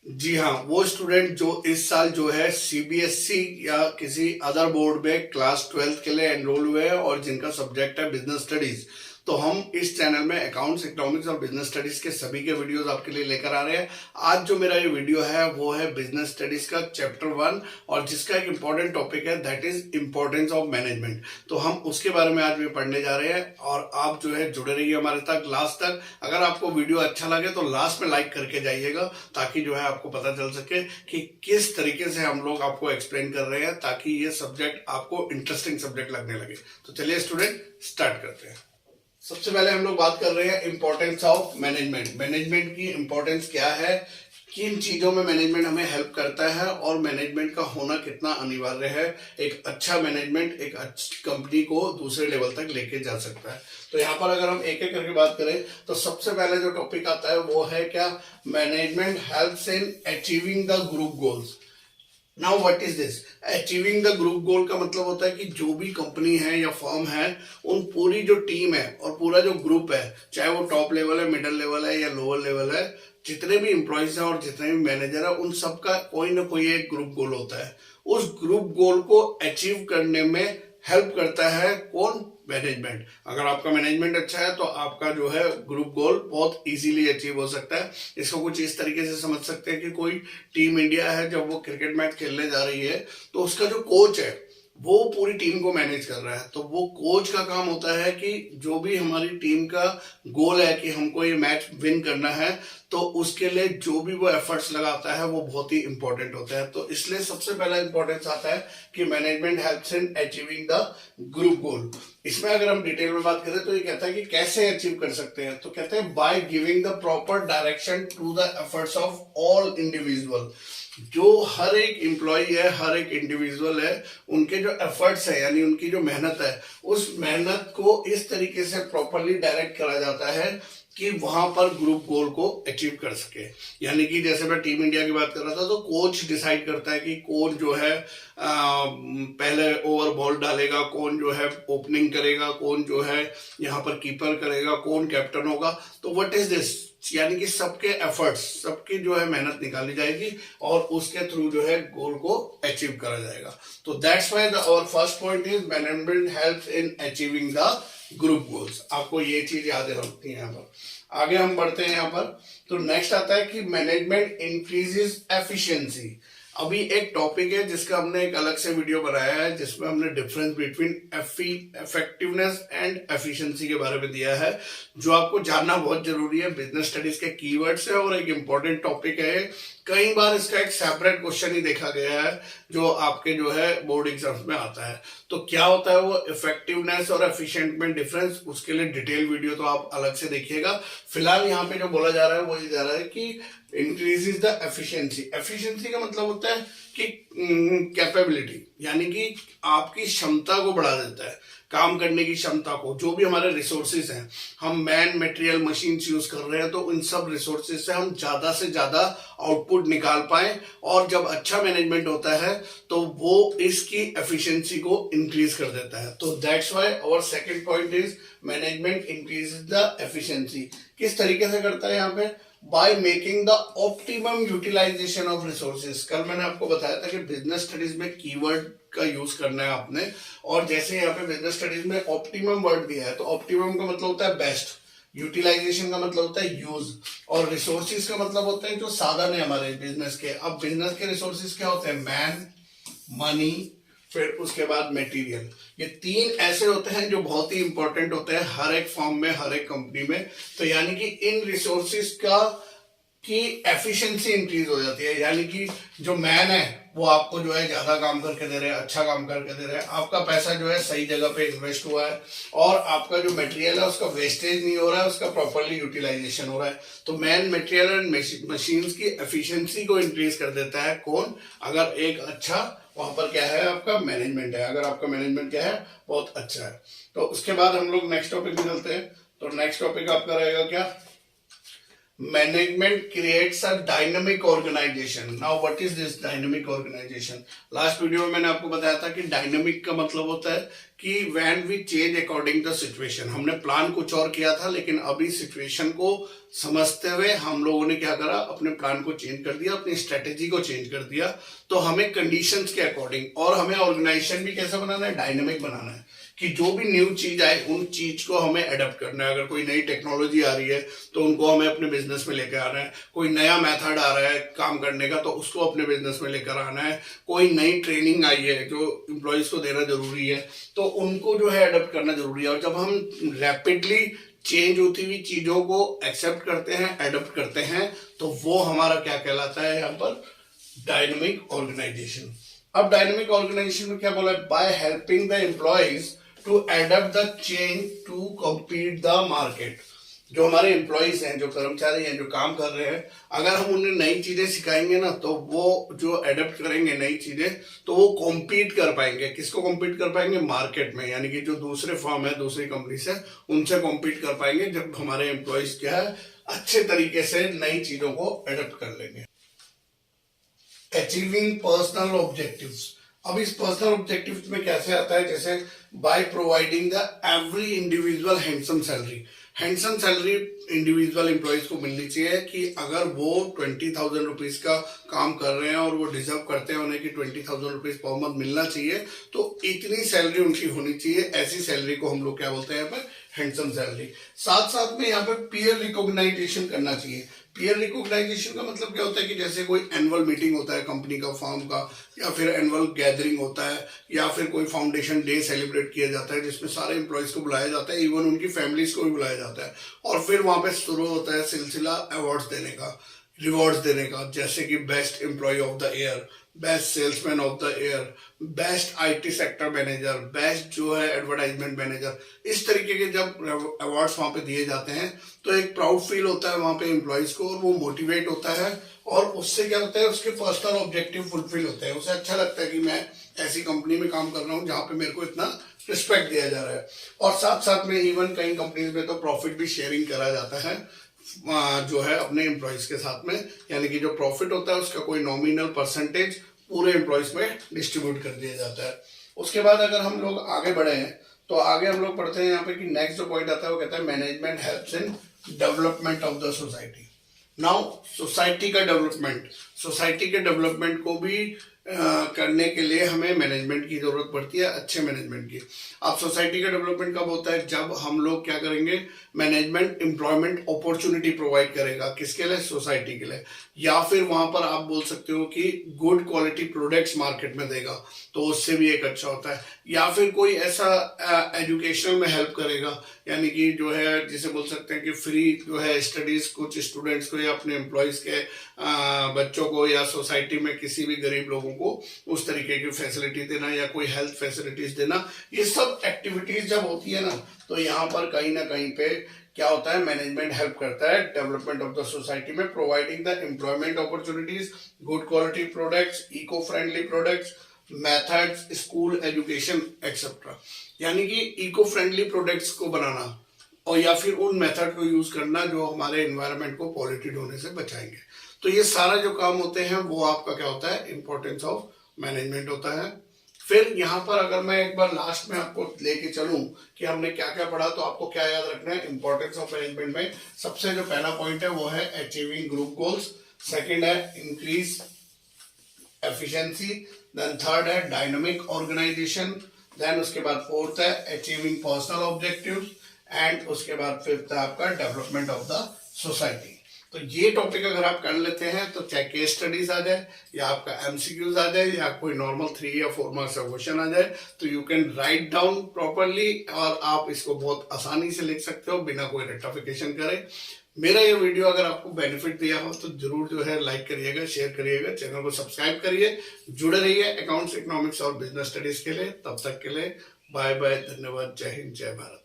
जी हाँ, वो स्टूडेंट जो इस साल जो है सीबीएसई या किसी अदर बोर्ड में क्लास 12th के लिए एनरोल हुए हैं और जिनका सब्जेक्ट है बिजनेस स्टडीज, तो हम इस चैनल में अकाउंट्स, इकोनॉमिक्स और बिजनेस स्टडीज के सभी के वीडियोस आपके लिए लेकर आ रहे हैं। आज जो मेरा ये वीडियो है वो है बिजनेस स्टडीज का चैप्टर 1 और जिसका एक इंपॉर्टेंट टॉपिक है that is importance of management. तो हम उसके बारे में आज भी पढ़ने जा रहे हैं और आप जो है जुड़े रहिए हमारे तक लास्ट तक। अगर आपको वीडियो अच्छा लगे तो लास्ट में लाइक करके जाइएगा ताकि जो है आपको पता चल सके कि किस तरीके से हम लोग आपको एक्सप्लेन कर रहे हैं ताकि ये सब्जेक्ट आपको इंटरेस्टिंग सब्जेक्ट लगने लगे। तो चलिए स्टूडेंट स्टार्ट करते हैं। सबसे पहले हम लोग बात कर रहे हैं इंपॉर्टेंस ऑफ मैनेजमेंट। मैनेजमेंट की इंपॉर्टेंस क्या है, किन चीजों में मैनेजमेंट हमें हेल्प करता है और मैनेजमेंट का होना कितना अनिवार्य है। एक अच्छा मैनेजमेंट एक अच्छी कंपनी को दूसरे लेवल तक लेके जा सकता है। तो यहाँ पर अगर हम एक एक करके बात करें तो सबसे पहले जो टॉपिक आता है वो है क्या, management helps in achieving the group goals. Now what is this, achieving the group गोल का मतलब होता है कि जो भी कंपनी है या फर्म है, उन पूरी जो टीम है और पूरा जो ग्रुप है, चाहे वो टॉप लेवल है, मिडिल लेवल है या लोअर लेवल है, जितने भी एम्प्लॉयज हैं और जितने भी मैनेजर है, उन सबका कोई ना कोई एक ग्रुप गोल होता है। उस ग्रुप गोल को अचीव करने में हेल्प करता है कौन, मैनेजमेंट। अगर आपका मैनेजमेंट अच्छा है तो आपका जो है ग्रुप गोल बहुत इजीली अचीव हो सकता है। इसको कुछ इस तरीके से समझ सकते हैं कि कोई टीम इंडिया है, जब वो क्रिकेट मैच खेलने जा रही है तो उसका जो कोच है वो पूरी टीम को मैनेज कर रहा है। तो वो कोच का काम होता है कि जो भी हमारी टीम का गोल है कि हमको ये मैच विन करना है, तो उसके लिए जो भी वो एफर्ट्स लगाता है वो बहुत ही इंपॉर्टेंट होता है। तो इसलिए सबसे पहला इंपॉर्टेंस आता है कि management helps in achieving the group गोल। इसमें अगर हम डिटेल में बात करें तो ये कहता है कि कैसे अचीव कर सकते हैं, तो कहते हैं by giving the proper direction to the efforts of all individual. जो हर एक एम्प्लॉय है, हर एक इंडिविजुअल है, उनके जो एफर्ट्स है यानी उनकी जो मेहनत है, उस मेहनत को इस तरीके से प्रॉपरली डायरेक्ट करा जाता है कि वहां पर ग्रुप गोल को अचीव कर सके। यानी कि जैसे मैं टीम इंडिया की बात कर रहा था तो कोच डिसाइड करता है कि कौन जो है पहले ओवर बॉल डालेगा, कौन जो है ओपनिंग करेगा, कौन जो है यहाँ पर कीपर करेगा, कौन कैप्टन होगा। तो व्हाट इज दिस, यानी कि सबके एफर्ट्स, सबकी जो है मेहनत निकाली जाएगी और उसके थ्रू जो है गोल को अचीव करा जाएगा। तो that's why our first point is management helps in achieving the group goals. आपको ये चीज याद रखनी है। यहाँ पर आगे हम बढ़ते हैं। यहाँ पर तो नेक्स्ट आता है कि मैनेजमेंट इंक्रीजेस एफिशिएंसी। अभी एक टॉपिक है जिसका हमने एक अलग से वीडियो बनाया है जिसमें हमने difference between effectiveness and efficiency के बारे में दिया है, जो आपको जानना बहुत जरूरी है। बिजनेस स्टडीज के कीवर्ड्स है और एक इंपॉर्टेंट टॉपिक है। कई बार इसका एक सेपरेट क्वेश्चन ही देखा गया है जो आपके जो है बोर्ड एग्जाम्स में आता है। तो क्या होता है वो इफेक्टिवनेस और एफिशिएंट में डिफरेंस, उसके लिए डिटेल वीडियो तो आप अलग से देखिएगा। फिलहाल यहाँ पे जो बोला जा रहा है वो ये जा रहा है कि इंक्रीजेस द एफिशिएंसी। एफिशिएंसी का मतलब होता है कि कैपेबिलिटी, यानी कि आपकी क्षमता को बढ़ा देता है, काम करने की क्षमता को। जो भी हमारे रिसोर्सेज हैं, हम मैन मटेरियल मशीन्स यूज कर रहे हैं, तो इन सब रिसोर्सेज से हम ज्यादा से ज्यादा आउटपुट निकाल पाए। और जब अच्छा मैनेजमेंट होता है तो वो इसकी एफिशिएंसी को इंक्रीज कर देता है। तो that's why our second point is management increases the efficiency. किस तरीके से करता है यहाँ पे, by making the optimum utilization of resources. कल मैंने आपको बताया था कि बिजनेस स्टडीज में कीवर्ड का यूज करना है आपने, और जैसे यहाँ पे बिजनेस स्टडीज में ऑप्टिमम वर्ड दिया है तो ऑप्टिमम का मतलब होता है बेस्ट, यूटिलाइजेशन का मतलब होता है यूज, और रिसोर्सेज का मतलब होता है जो साधन है हमारे बिजनेस के। अब बिजनेस के रिसोर्सेज क्या होते हैं, मैन, मनी, फिर उसके बाद मटेरियल। ये तीन ऐसे होते हैं जो बहुत ही इंपॉर्टेंट होते हैं हर एक फॉर्म में, हर एक कंपनी में। तो यानी कि इन रिसोर्सेज का की एफिशिएंसी इंक्रीज हो जाती है। यानी कि जो मैन है वो आपको जो है ज्यादा काम करके दे रहे हैं, अच्छा काम करके दे रहे हैं, आपका पैसा जो है सही जगह पे इन्वेस्ट हुआ है, और आपका जो मटेरियल है उसका वेस्टेज नहीं हो रहा है, उसका प्रॉपरली यूटिलाइजेशन हो रहा है। तो मैन, मटेरियल एंड मशीन्स की एफिशिएंसी को इंक्रीज कर देता है कौन, अगर एक अच्छा वहां पर क्या है आपका मैनेजमेंट है, अगर आपका मैनेजमेंट क्या है बहुत अच्छा है। तो उसके बाद हम लोग नेक्स्ट टॉपिक में चलते हैं। तो नेक्स्ट टॉपिक आपका रहेगा क्या, Management creates a dynamic organization. Now what is this dynamic organization? Last video में मैंने आपको बताया था कि डायनामिक का मतलब होता है कि when we change according to situation. हमने प्लान कुछ और किया था, लेकिन अभी सिचुएशन को समझते हुए हम लोगों ने क्या करा, अपने प्लान को चेंज कर दिया, अपनी स्ट्रेटेजी को चेंज कर दिया। तो हमें कंडीशंस के अकॉर्डिंग, और हमें ऑर्गेनाइजेशन भी कैसा बनाना है, डायनामिक बनाना है, कि जो भी न्यू चीज आए उन चीज को हमें अडेप्ट करना है। अगर कोई नई टेक्नोलॉजी आ रही है तो उनको हमें अपने बिजनेस में लेकर आना है। कोई नया मेथड आ रहा है काम करने का तो उसको अपने बिजनेस में लेकर आना है। कोई नई ट्रेनिंग आई है जो एम्प्लॉयज को देना जरूरी है, तो उनको जो है अडेप्ट करना जरूरी है। और जब हम रैपिडली चेंज होती हुई चीजों को एक्सेप्ट करते हैं, एडप्ट करते हैं, तो वो हमारा क्या कहलाता है यहाँ पर, डायनेमिक ऑर्गेनाइजेशन। अब डायनेमिक ऑर्गेनाइजेशन में क्या बोला है, by helping the employees to adapt the change to compete the market. जो हमारे एम्प्लॉयज हैं, जो कर्मचारी हैं, जो काम कर रहे हैं, अगर हम उन्हें नई चीजें सिखाएंगे ना, तो वो जो एडप्ट करेंगे नई चीजें, तो वो कॉम्पीट कर पाएंगे। किसको कॉम्पीट कर पाएंगे, मार्केट में, यानी कि जो दूसरे फर्म है, दूसरी कंपनी से, उनसे कॉम्पीट कर पाएंगे जब हमारे एम्प्लॉयज क्या है, अच्छे तरीके से नई चीजों को एडप्ट कर लेंगे। Achieving personal objectives. अब इस पर्सनल ऑब्जेक्टिव्स में कैसे आता है, जैसे by providing the every individual handsome salary. Handsome salary individual employees को मिलनी चाहिए कि अगर वो 20,000 रुपीज का काम कर रहे हैं और वो डिजर्व करते हैं उन्हें कि 20,000 रुपीज पर मंथ मिलना चाहिए, तो इतनी सैलरी उनकी होनी चाहिए। ऐसी सैलरी को हम लोग क्या बोलते हैं यहाँ पर, हैंडसम सैलरी। साथ साथ में यहाँ पे पीयर रिकॉग्नाइजेशन करना चाहिए। पीयर रिकॉग्नाइजेशन का मतलब क्या होता है कि जैसे कोई एनुअल मीटिंग होता है कंपनी का, फर्म का, या फिर एनुअल गैदरिंग होता है, या फिर कोई फाउंडेशन डे सेलिब्रेट किया जाता है जिसमें सारे एम्प्लॉयज को बुलाया जाता है, इवन उनकी फैमिलीज को भी बुलाया जाता है। और फिर वहां पे शुरू होता है सिलसिला अवार्ड्स देने का, रिवॉर्ड्स देने का, जैसे कि best employee of the year, best salesman of the year, best IT sector manager, best जो है एडवर्टाइजमेंट मैनेजर। इस तरीके के जब अवार्ड्स वहां पे दिए जाते हैं तो एक प्राउड फील होता है वहां पे एम्प्लॉयज को, और वो मोटिवेट होता है, और उससे क्या होता है, उसके पर्सनल ऑब्जेक्टिव फुलफिल होते हैं। उसे अच्छा लगता है कि मैं ऐसी कंपनी में काम कर रहा हूँ जहाँ पे मेरे को इतना रिस्पेक्ट दिया जा रहा है। और साथ साथ में इवन कई कंपनीज में तो प्रॉफिट भी शेयरिंग करा जाता है जो है अपने एम्प्लॉयज के साथ में, यानी कि जो प्रॉफिट होता है उसका कोई नॉमिनल परसेंटेज पूरे एम्प्लॉयज में डिस्ट्रीब्यूट कर दिया जाता है। उसके बाद अगर हम लोग आगे बढ़े हैं तो आगे हम लोग पढ़ते हैं यहाँ पे कि नेक्स्ट जो पॉइंट आता है वो कहता है management helps in development of the society. Now society का डेवलपमेंट, सोसाइटी के डेवलपमेंट को भी करने के लिए हमें मैनेजमेंट की जरूरत पड़ती है, अच्छे मैनेजमेंट की। अब सोसाइटी का डेवलपमेंट कब होता है, जब हम लोग क्या करेंगे, मैनेजमेंट एम्प्लॉयमेंट अपॉर्चुनिटी प्रोवाइड करेगा। किसके लिए, सोसाइटी के लिए। या फिर वहां पर आप बोल सकते हो कि गुड क्वालिटी प्रोडक्ट्स मार्केट में देगा, तो उससे भी एक अच्छा होता है। या फिर कोई ऐसा एजुकेशनल में हेल्प करेगा, यानी कि जो है जिसे बोल सकते हैं कि फ्री जो है स्टडीज कुछ स्टूडेंट्स को या अपने एम्प्लॉयज के बच्चों को या सोसाइटी में किसी भी गरीब लोगों को उस तरीके की फैसिलिटी देना या कोई हेल्थ फैसिलिटीज देना। ये सब एक्टिविटीज जब होती है ना, तो यहाँ पर कहीं ना कहीं पे क्या होता है, मैनेजमेंट हेल्प करता है डेवलपमेंट ऑफ द सोसाइटी में, providing the employment opportunities, good quality products, eco friendly products, methods, school education etcetera. यानी कि इको फ्रेंडली प्रोडक्ट्स को बनाना और या फिर उन मेथड को यूज करना जो हमारे एनवायरनमेंट को पॉल्यूटेड होने से बचाएंगे। तो ये सारा जो काम होते हैं वो आपका क्या होता है, इंपॉर्टेंस ऑफ मैनेजमेंट होता है। फिर यहाँ पर अगर मैं एक बार लास्ट में आपको लेके चलूं कि हमने क्या क्या पढ़ा, तो आपको क्या याद रखना है इंपॉर्टेंस ऑफ मैनेजमेंट में। सबसे जो पहला पॉइंट है वो है अचीविंग ग्रुप गोल्स, सेकंड है इंक्रीज एफिशिएंसी, देन थर्ड है डायनामिक ऑर्गेनाइजेशन, देन उसके बाद फोर्थ है अचीविंग पर्सनल ऑब्जेक्टिव्स, एंड उसके बाद फिफ्थ है आपका डेवलपमेंट ऑफ द सोसाइटी। तो ये टॉपिक अगर आप कर लेते हैं तो चाहे केस स्टडीज आ जाए या आपका एमसीक्यूज आ जाए या कोई नॉर्मल 3 या 4 मार्क्स का क्वेश्चन आ जाए, तो you can write down properly और आप इसको बहुत आसानी से लिख सकते हो बिना कोई रेक्टिफिकेशन करे। मेरा ये वीडियो अगर आपको बेनिफिट दिया हो तो जरूर जो है लाइक करिएगा, शेयर करिएगा, चैनल को सब्सक्राइब करिए, जुड़े रहिए अकाउंट्स, इकोनॉमिक्स और बिजनेस स्टडीज के लिए। तब तक के लिए बाय बाय, धन्यवाद, जय हिंद, जय भारत।